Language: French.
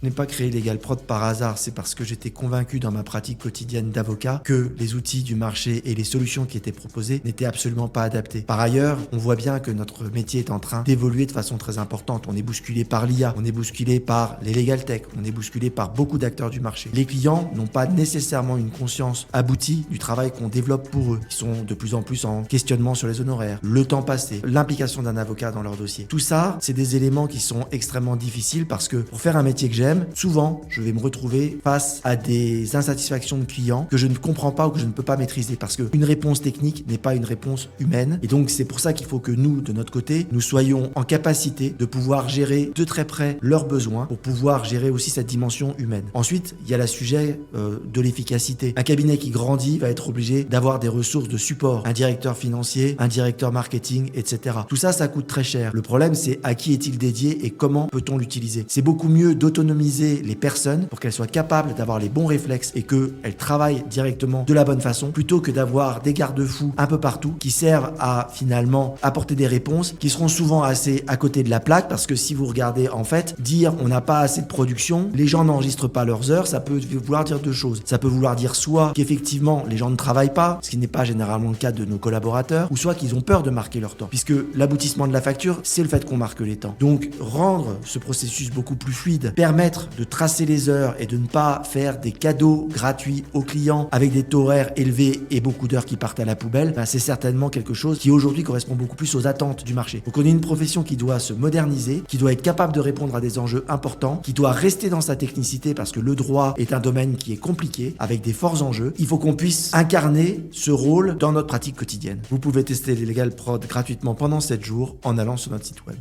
Je n'ai pas créé Legal Prod par hasard, c'est parce que j'étais convaincu dans ma pratique quotidienne d'avocat que les outils du marché et les solutions qui étaient proposées n'étaient absolument pas adaptés. Par ailleurs, on voit bien que notre métier est en train d'évoluer de façon très importante. On est bousculé par l'IA, on est bousculé par les legal tech, on est bousculé par beaucoup d'acteurs du marché. Les clients n'ont pas nécessairement une conscience aboutie du travail qu'on développe pour eux. Ils sont de plus en plus en questionnement sur les honoraires, le temps passé, l'implication d'un avocat dans leur dossier. Tout ça, c'est des éléments qui sont extrêmement difficiles parce que pour faire un métier que j'aime, souvent, je vais me retrouver face à des insatisfactions de clients que je ne comprends pas ou que je ne peux pas maîtriser parce qu'une réponse technique n'est pas une réponse humaine. Et donc, c'est pour ça qu'il faut que nous, de notre côté, nous soyons en capacité de pouvoir gérer de très près leurs besoins pour pouvoir gérer aussi cette dimension humaine. Ensuite, il y a le sujet de l'efficacité. Un cabinet qui grandit va être obligé d'avoir des ressources de support, un directeur financier, un directeur marketing, etc. Tout ça, ça coûte très cher. Le problème, c'est à qui est-il dédié et comment peut-on l'utiliser. C'est beaucoup mieux d'autonomiser les personnes pour qu'elles soient capables d'avoir les bons réflexes et qu'elles travaillent directement de la bonne façon plutôt que d'avoir des garde-fous un peu partout qui servent à finalement apporter des réponses qui seront souvent assez à côté de la plaque parce que si vous regardez en fait, dire on n'a pas assez de production, les gens n'enregistrent pas leurs heures, ça peut vouloir dire deux choses. Ça peut vouloir dire soit qu'effectivement les gens ne travaillent pas, ce qui n'est pas généralement le cas de nos collaborateurs, ou soit qu'ils ont peur de marquer leur temps puisque l'aboutissement de la facture, c'est le fait qu'on marque les temps. Donc rendre ce processus beaucoup plus fluide, permettre de tracer les heures et de ne pas faire des cadeaux gratuits aux clients avec des taux horaires élevés et beaucoup d'heures qui partent à la poubelle, c'est certainement quelque chose qui aujourd'hui correspond beaucoup plus aux attentes du marché. Donc on est une profession qui doit se moderniser, qui doit être capable de répondre à des enjeux importants, qui doit rester dans sa technicité parce que le droit est un domaine qui est compliqué, avec des forts enjeux. Il faut qu'on puisse incarner ce rôle dans notre pratique quotidienne. Vous pouvez tester les Legal Prod gratuitement pendant 7 jours en allant sur notre site web.